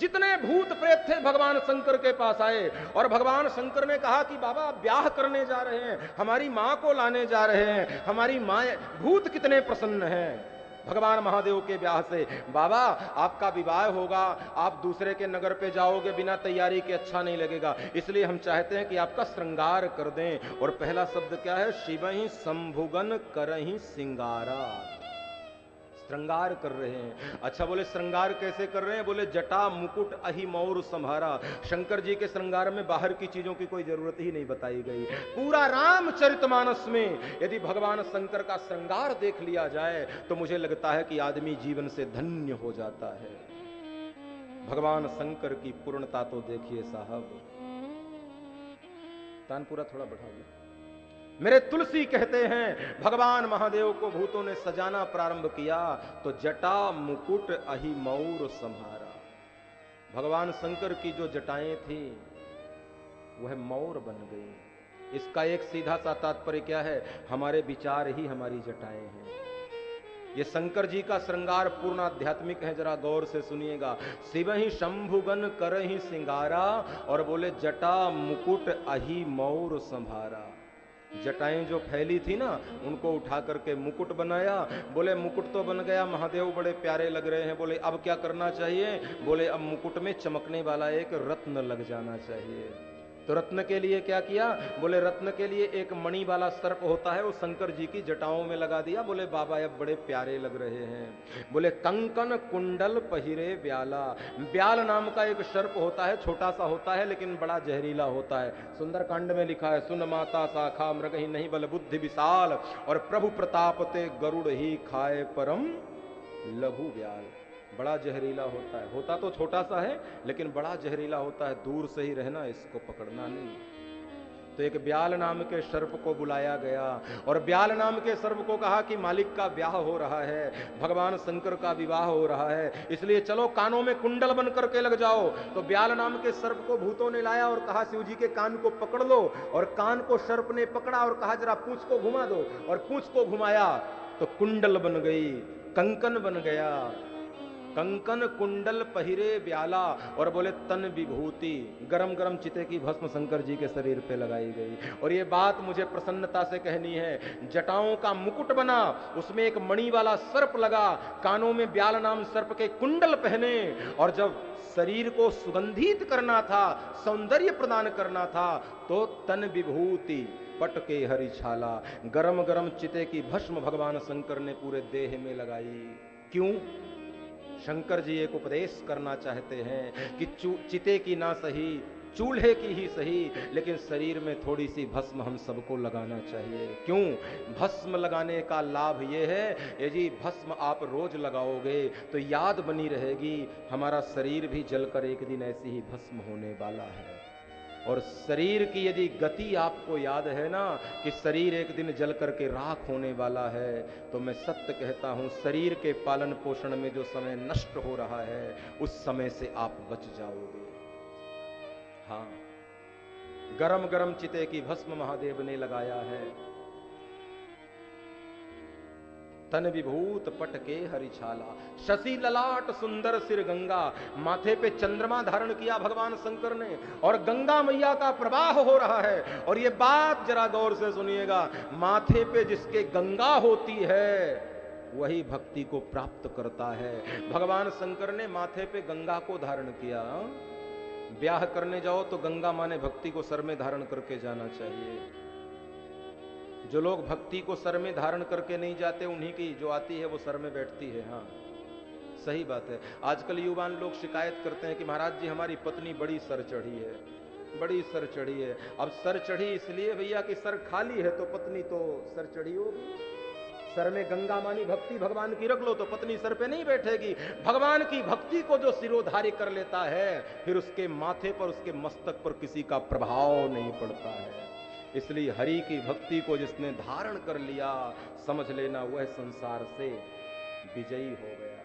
जितने भूत प्रेत थे भगवान शंकर के पास आए और भगवान शंकर ने कहा कि बाबा ब्याह करने जा रहे हैं, हमारी मां को लाने जा रहे हैं, हमारी मां, भूत कितने प्रसन्न हैं भगवान महादेव के ब्याह से। बाबा आपका विवाह होगा, आप दूसरे के नगर पे जाओगे बिना तैयारी के, अच्छा नहीं लगेगा, इसलिए हम चाहते हैं कि आपका श्रृंगार कर दें। और पहला शब्द क्या है? शिवहि संभुगन करहि सिंगारा। श्रृंगार कर रहे हैं। अच्छा, बोले श्रृंगार कैसे कर रहे हैं? बोले जटा मुकुट अहि मौर संभारा। शंकर जी के श्रृंगार में बाहर की चीजों की कोई जरूरत ही नहीं बताई गई। पूरा रामचरितमानस में यदि भगवान शंकर का श्रृंगार देख लिया जाए तो मुझे लगता है कि आदमी जीवन से धन्य हो जाता है। भगवान शंकर की पूर्णता तो देखिए साहब। तानपुरा थोड़ा बढ़ाइए। मेरे तुलसी कहते हैं भगवान महादेव को भूतों ने सजाना प्रारंभ किया तो जटा मुकुट अहि मौर संहारा। भगवान शंकर की जो जटाएं थी वह मौर बन गई। इसका एक सीधा सा तात्पर्य क्या है? हमारे विचार ही हमारी जटाएं हैं। ये शंकर जी का श्रृंगार पूर्ण आध्यात्मिक है, जरा गौर से सुनिएगा। शिवहि शंभुगन करहि सिंगारा और बोले जटा मुकुट अहि मौर संभारा। जटाएं जो फैली थी ना उनको उठा करके मुकुट बनाया। बोले मुकुट तो बन गया, महादेव बड़े प्यारे लग रहे हैं। बोले अब क्या करना चाहिए? बोले अब मुकुट में चमकने वाला एक रत्न लग जाना चाहिए। तो रत्न के लिए क्या किया? बोले रत्न के लिए एक मणि वाला सर्प होता है, वो शंकर जी की जटाओं में लगा दिया। बोले बाबा अब बड़े प्यारे लग रहे हैं। बोले कंकन कुंडल पहिरे ब्याला। ब्याल नाम का एक सर्प होता है, छोटा सा होता है लेकिन बड़ा जहरीला होता है। सुंदरकांड में लिखा है, सुन माता शाखा मृग ही नहीं बल बुद्धि विशाल और प्रभु प्रताप ते गरुड़ ही खाए परम लघु ब्याल। बड़ा जहरीला होता तो छोटा सा है लेकिन बड़ा जहरीला होता है। दूर से ही रहना, इसको पकड़ना नहीं। तो एक ब्याल नाम के सर्प को बुलाया गया और ब्याल नाम के सर्प को कहा कि मालिक का ब्याह हो रहा है, भगवान शंकर का विवाह हो रहा है, इसलिए चलो कानों में कुंडल बन करके लग जाओ। तो ब्याल नाम के सर्प को भूतों ने लाया और कहा शिव जी के कान को पकड़ लो। और कान को सर्प ने पकड़ा और कहा जरा पूंछ को घुमा दो। और पूंछ को घुमाया तो कुंडल बन गई, कंकन बन गया। कंकन कुंडल पहिरे ब्याला और बोले तन विभूति। गरम गरम चिते की भस्म शंकर जी के शरीर पे लगाई गई। और ये बात मुझे प्रसन्नता से कहनी है, जटाओं का मुकुट बना, उसमें एक मणि वाला सर्प लगा, कानों में ब्याल नाम सर्प के कुंडल पहने। और जब शरीर को सुगंधित करना था, सौंदर्य प्रदान करना था, तो तन विभूति पट के हरि छाला। गरम गरम चिते की भस्म भगवान शंकर ने पूरे देह में लगाई। क्यों? शंकर जी एक उपदेश करना चाहते हैं कि चिते की ना सही, चूल्हे की ही सही, लेकिन शरीर में थोड़ी सी भस्म हम सबको लगाना चाहिए। क्यों? भस्म लगाने का लाभ ये है, यदि भस्म आप रोज लगाओगे तो याद बनी रहेगी, हमारा शरीर भी जलकर एक दिन ऐसी ही भस्म होने वाला है। और शरीर की यदि गति आपको याद है ना कि शरीर एक दिन जल करके राख होने वाला है, तो मैं सत्य कहता हूं शरीर के पालन पोषण में जो समय नष्ट हो रहा है उस समय से आप बच जाओगे। हाँ, गरम गरम चिते की भस्म महादेव ने लगाया है। तन विभूत पट के हरिछाला, शशि ललाट सुंदर सिर गंगा। माथे पे चंद्रमा धारण किया भगवान शंकर ने और गंगा मैया का प्रवाह हो रहा है। और ये बात जरा गौर से सुनिएगा, माथे पे जिसके गंगा होती है वही भक्ति को प्राप्त करता है। भगवान शंकर ने माथे पे गंगा को धारण किया। ब्याह करने जाओ तो गंगा माने भक्ति को सर में धारण करके जाना चाहिए। जो लोग भक्ति को सर में धारण करके नहीं जाते, उन्हीं की जो आती है वो सर में बैठती है। हाँ, सही बात है। आजकल युवान लोग शिकायत करते हैं कि महाराज जी हमारी पत्नी बड़ी सर चढ़ी है, बड़ी सर चढ़ी है। अब सर चढ़ी इसलिए भैया कि सर खाली है तो पत्नी तो सर चढ़ी होगी। सर में गंगा मानी भक्ति भगवान की रख लो तो पत्नी सर पे नहीं बैठेगी। भगवान की भक्ति को जो सिरोधार्य कर लेता है फिर उसके माथे पर, उसके मस्तक पर किसी का प्रभाव नहीं पड़ता है। इसलिए हरि की भक्ति को जिसने धारण कर लिया, समझ लेना वह संसार से विजयी हो गया।